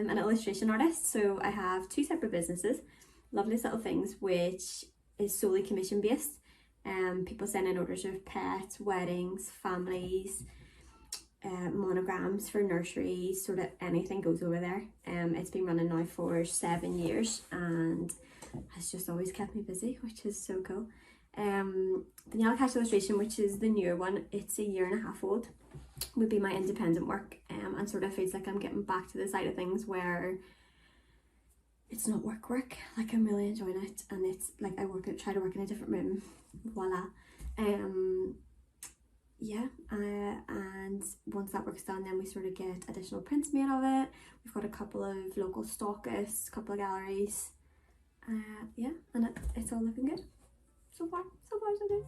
I'm an illustration artist, so I have two separate businesses, Loveliest Little Things, which is solely commission based. People send in orders of pets, weddings, families, monograms for nurseries, sort of anything goes over there. It's been running now for 7 years and has just always kept me busy, which is so cool. Danielle illustration, which is the newer one, it's 1.5 years old, would be my independent work, and sort of feels like I'm getting back to the side of things where it's not work, like I'm really enjoying it, and it's like I try to work in a different room, voila. And once that work's done, then we sort of get additional prints made of it. We've got a couple of local stockists, a couple of galleries, and it's all looking good so far, so good.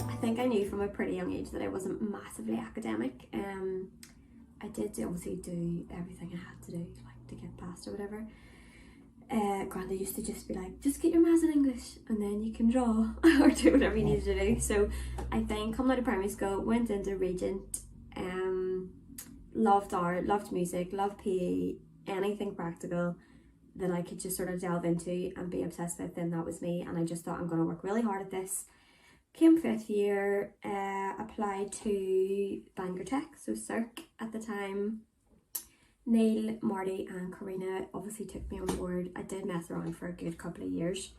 I think I knew from a pretty young age that I wasn't massively academic. I did obviously do everything I had to do, like to get past or whatever. Granda used to just be like, just get your maths in English and then you can draw or do whatever you needed to do. So I think coming out of primary school, went into Regent, loved art, loved music, loved PE, anything practical that I could just sort of delve into and be obsessed with, then that was me. And I just thought, I'm going to work really hard at this. Came 5th year, applied to Bangor Tech, so SERC at the time. Neil, Marty and Karina obviously took me on board. I did mess around for a good couple of years,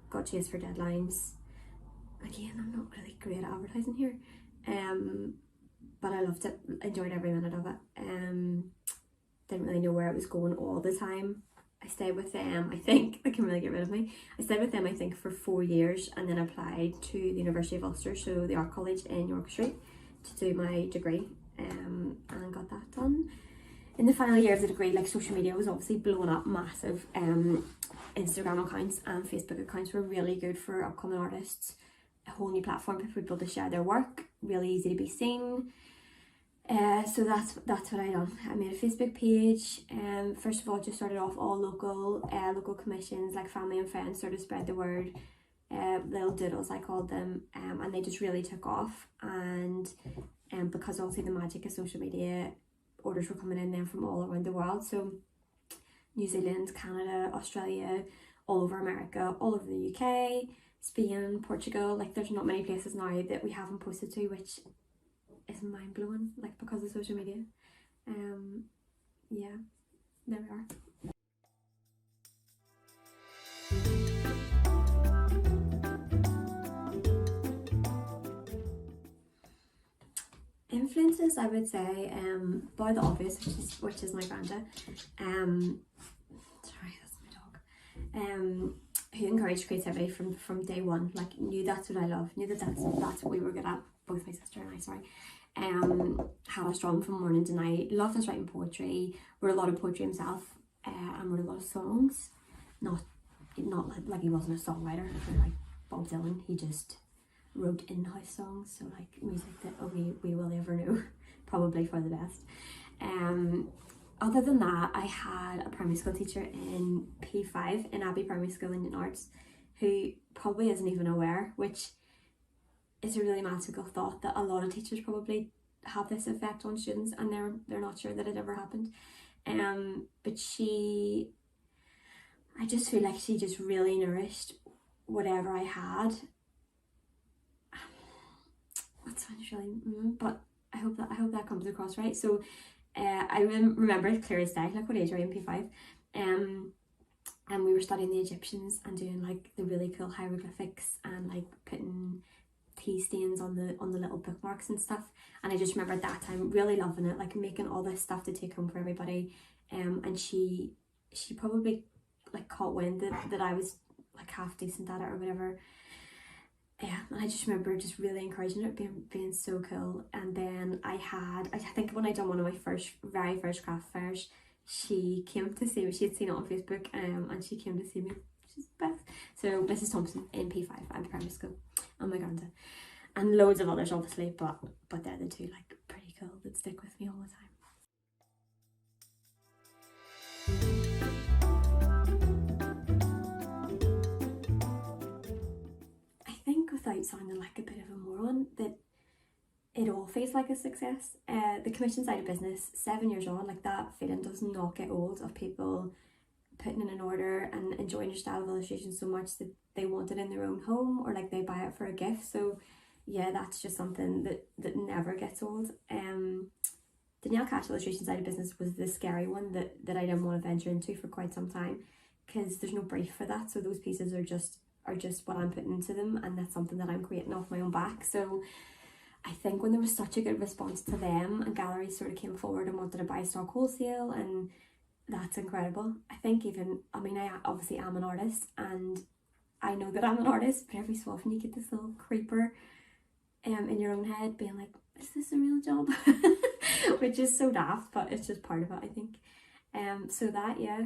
got chased for deadlines. Again, I'm not really great at advertising here, but I loved it, enjoyed every minute of it. Didn't really know where it was going all the time. I stayed with them, I think, they can really get rid of me. I stayed with them, I think, for 4 years, and then applied to the University of Ulster, so the art college in York Street, to do my degree, and got that done. In the final year of the degree, like, social media was obviously blowing up massive. Instagram accounts and Facebook accounts were really good for upcoming artists. A whole new platform for people to share their work, really easy to be seen. So that's what I done. I made a Facebook page. First of all, just started off all local commissions, like family and friends sort of spread the word. Little doodles, I called them, and they just really took off. And because obviously the magic of social media, orders were coming in then from all around the world. So New Zealand, Canada, Australia, all over America, all over the UK, Spain, Portugal. Like, there's not many places now that we haven't posted to, which is mind-blowing, like, because of social media. Yeah, there we are. Influences, I would say, by the obvious, which is my granda. Sorry, that's my dog. Who encouraged creativity from day one. Like, knew that's what I love. Knew that's what we were good at. Both my sister and I. Sorry. Had a strong from morning to night. Loved us writing poetry. Wrote a lot of poetry himself. And wrote a lot of songs. Not like he wasn't a songwriter like Bob Dylan. He just wrote in-house songs, so like music that we will ever know, probably for the best. Other than that, I had a primary school teacher in P5 in Abbey Primary School in Arts who probably isn't even aware, which is a really magical thought, that a lot of teachers probably have this effect on students and they're not sure that it ever happened. But I just feel like she just really nourished whatever I had. That sounds really, but I hope that comes across right. So I remember it clear as day, like what age are you in P5? And we were studying the Egyptians and doing like the really cool hieroglyphics and like putting tea stains on the little bookmarks and stuff. And I just remember at that time really loving it, like making all this stuff to take home for everybody. And she probably like caught wind that I was like half decent at it or whatever. Yeah, and I just remember just really encouraging it, being so cool. And then I think when I done one of my very first craft fairs, she came to see me. She had seen it on Facebook, and she came to see me. She's the best. So Mrs. Thompson in P5 at primary school, and my granda, and loads of others obviously, but they're the two like pretty cool that stick with me all the time. without sounding like a bit of a moron, that it all feels like a success. The commission side of business, 7 years on, like that feeling does not get old, of people putting in an order and enjoying your style of illustration so much that they want it in their own home, or like they buy it for a gift. So yeah, that's just something that never gets old. Danielle Cash illustration side of business was the scary one that I didn't want to venture into for quite some time, because there's no brief for that. So those pieces are just what I'm putting into them, and that's something that I'm creating off my own back. So I think when there was such a good response to them, and galleries sort of came forward and wanted to buy stock wholesale, and that's incredible. I think even, I mean, I obviously am an artist, and I know that I'm an artist, but every so often you get this little creeper in your own head being like, is this a real job? Which is so daft, but it's just part of it, I think. So that, yeah,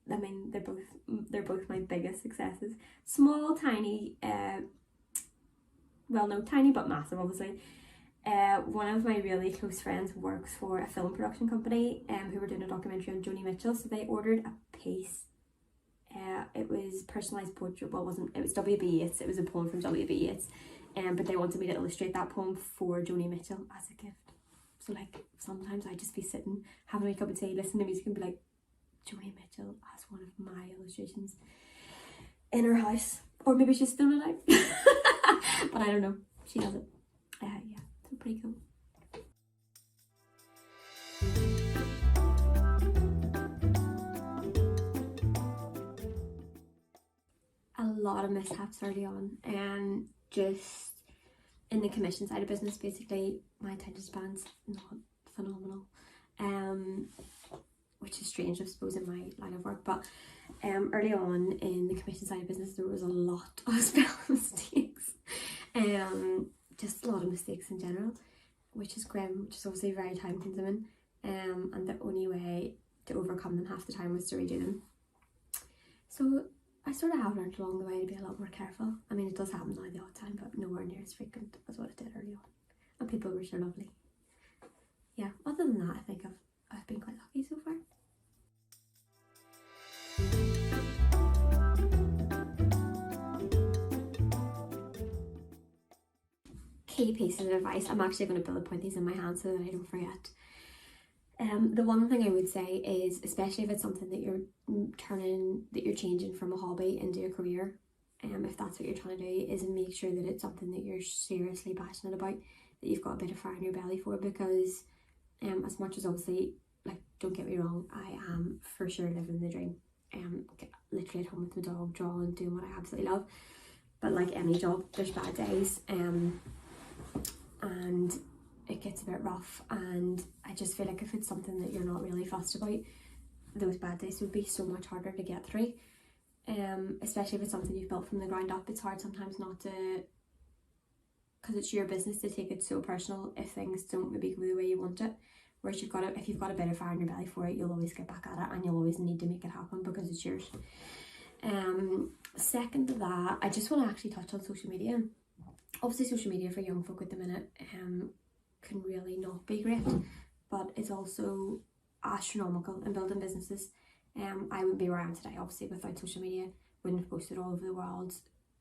I mean, they're both my biggest successes. Small, tiny, well, no, tiny but massive, obviously. One of my really close friends works for a film production company who were doing a documentary on Joni Mitchell, so they ordered a piece. It was personalised portrait, well, it was W.B. Yeats, it was a poem from W.B. Yeats, but they wanted me to illustrate that poem for Joni Mitchell as a gift. So like, sometimes I'd just be sitting, having a cup of tea, listening to music, and be like, Joni Mitchell has one of my illustrations in her house, or maybe she's thrown it out. But I don't know, she has it. Yeah, so pretty cool. A lot of mishaps early on, and just in the commission side of business, basically my attention span's not phenomenal, which is strange, I suppose, in my line of work. But early on in the commission side of business, there was a lot of spelling mistakes, just a lot of mistakes in general, which is grim, which is obviously very time consuming, and the only way to overcome them half the time was to redo them. So I sort of have learned along the way to be a lot more careful. I mean, it does happen now the odd time, but nowhere near as frequent as what it did early on. And people were so lovely. Yeah, other than that, I think I've been quite lucky so far. Key pieces of advice. I'm actually going to bullet point these in my hand so that I don't forget. The one thing I would say is, especially if it's something that you're changing from a hobby into a career, if that's what you're trying to do, is make sure that it's something that you're seriously passionate about, that you've got a bit of fire in your belly for, because as much as obviously, like, don't get me wrong, I am for sure living the dream, literally at home with my dog, drawing, doing what I absolutely love, but like any job, there's bad days, and it gets a bit rough, and I just feel like if it's something that you're not really fussed about, those bad days would be so much harder to get through, especially if it's something you've built from the ground up. It's hard sometimes not to, because it's your business, to take it so personal if things don't maybe go the way you want it, whereas if you've got a bit of fire in your belly for it, you'll always get back at it, and you'll always need to make it happen because it's yours. Second to that, I just want to actually touch on social media. Obviously social media for young folk at the minute can really not be great, but it's also astronomical in building businesses. I wouldn't be where I am today obviously without social media. Wouldn't have posted all over the world,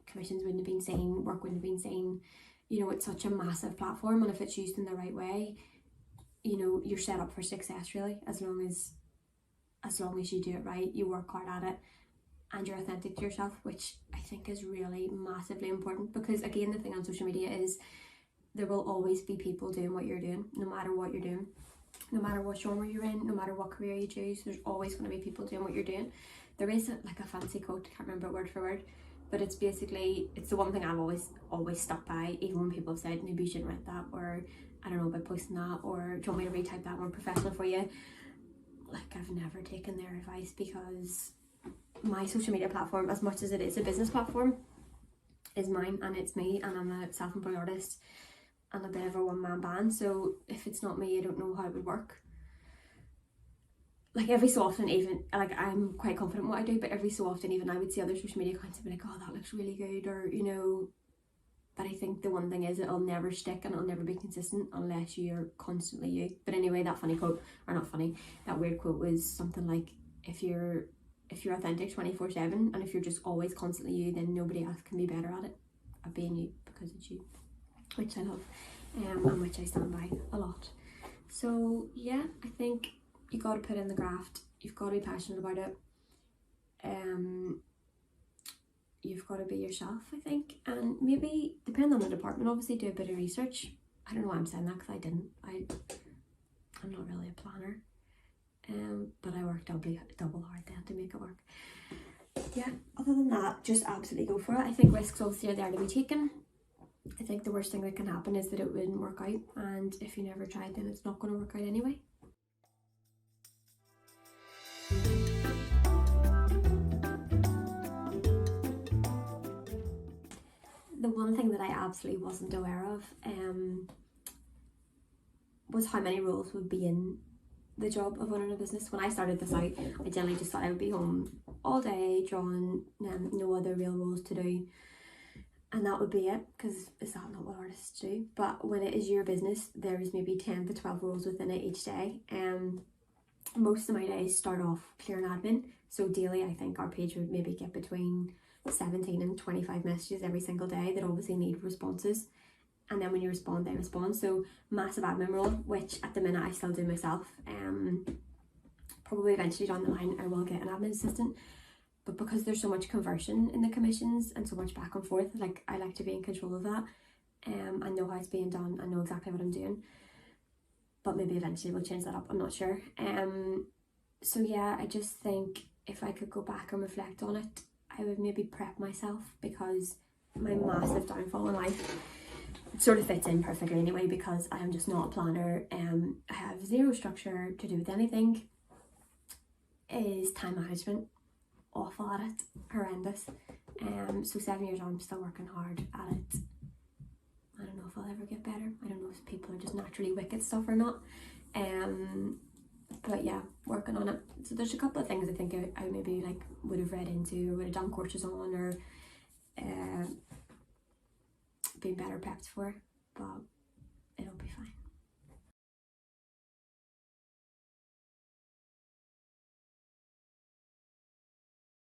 commissions wouldn't have been seen, work wouldn't have been seen. You know, it's such a massive platform, and if it's used in the right way, you know, you're set up for success really, as long as you do it right, you work hard at it, and you're authentic to yourself, which I think is really massively important. Because again, the thing on social media is there will always be people doing what you're doing, no matter what you're doing, no matter what genre you're in, no matter what career you choose, there's always going to be people doing what you're doing. There isn't like a fancy quote, I can't remember word for word, but it's basically, it's the one thing I've always stuck by, even when people have said maybe you shouldn't write that, or I don't know about posting that, or do you want me to retype that more professional for you? Like, I've never taken their advice, because my social media platform, as much as it is a business platform, is mine, and it's me, and I'm a self-employed artist and a bit of a one-man band. So if it's not me, I don't know how it would work. Like every so often, even like I'm quite confident in what I do, but every so often even I would see other social media accounts and be like, oh, that looks really good, or you know. But I think the one thing is it'll never stick and it'll never be consistent unless you're constantly you. But anyway, that funny quote, or not funny, that weird quote was something like, if you're authentic 24/7, and if you're just always constantly you, then nobody else can be better at it. of being you because it's you, which I love, and which I stand by a lot. So yeah, I think you got to put in the graft. You've got to be passionate about it. You've got to be yourself, I think, and maybe depending on the department, obviously do a bit of research. I don't know why I'm saying that because I didn't. I'm not really a planner, but I worked double hard then to make it work. Yeah, other than that, just absolutely go for it. I think risks obviously are there to be taken. I think the worst thing that can happen is that it wouldn't work out, and if you never tried, then it's not going to work out anyway. The one thing that I absolutely wasn't aware of was how many roles would be in the job of owning a business. When I started this out, I generally just thought I would be home all day drawing, no other real roles to do, and that would be it, because is that not what artists do? But when it is your business, there is maybe 10 to 12 roles within it each day. Most of my days start off clearing admin, so daily I think our page would maybe get between 17 and 25 messages every single day that obviously need responses, and then when you respond, they respond. So massive admin role, which at the minute I still do myself. Probably eventually down the line I will get an admin assistant, but because there's so much conversion in the commissions and so much back and forth, like I like to be in control of that. I know how it's being done, I know exactly what I'm doing, but maybe eventually we'll change that up, I'm not sure. So yeah, I just think if I could go back and reflect on it, I would maybe prep myself, because my massive downfall in life, it sort of fits in perfectly anyway, because I am just not a planner. I have zero structure to do with anything, is time management. Awful at it, horrendous. So 7 years on, I'm still working hard at it. I don't know if I'll ever get better. I don't know if people are just naturally wicked stuff or not. But yeah, working on it. So there's a couple of things I think I maybe like would have read into or would have done courses on, or been better prepped for. But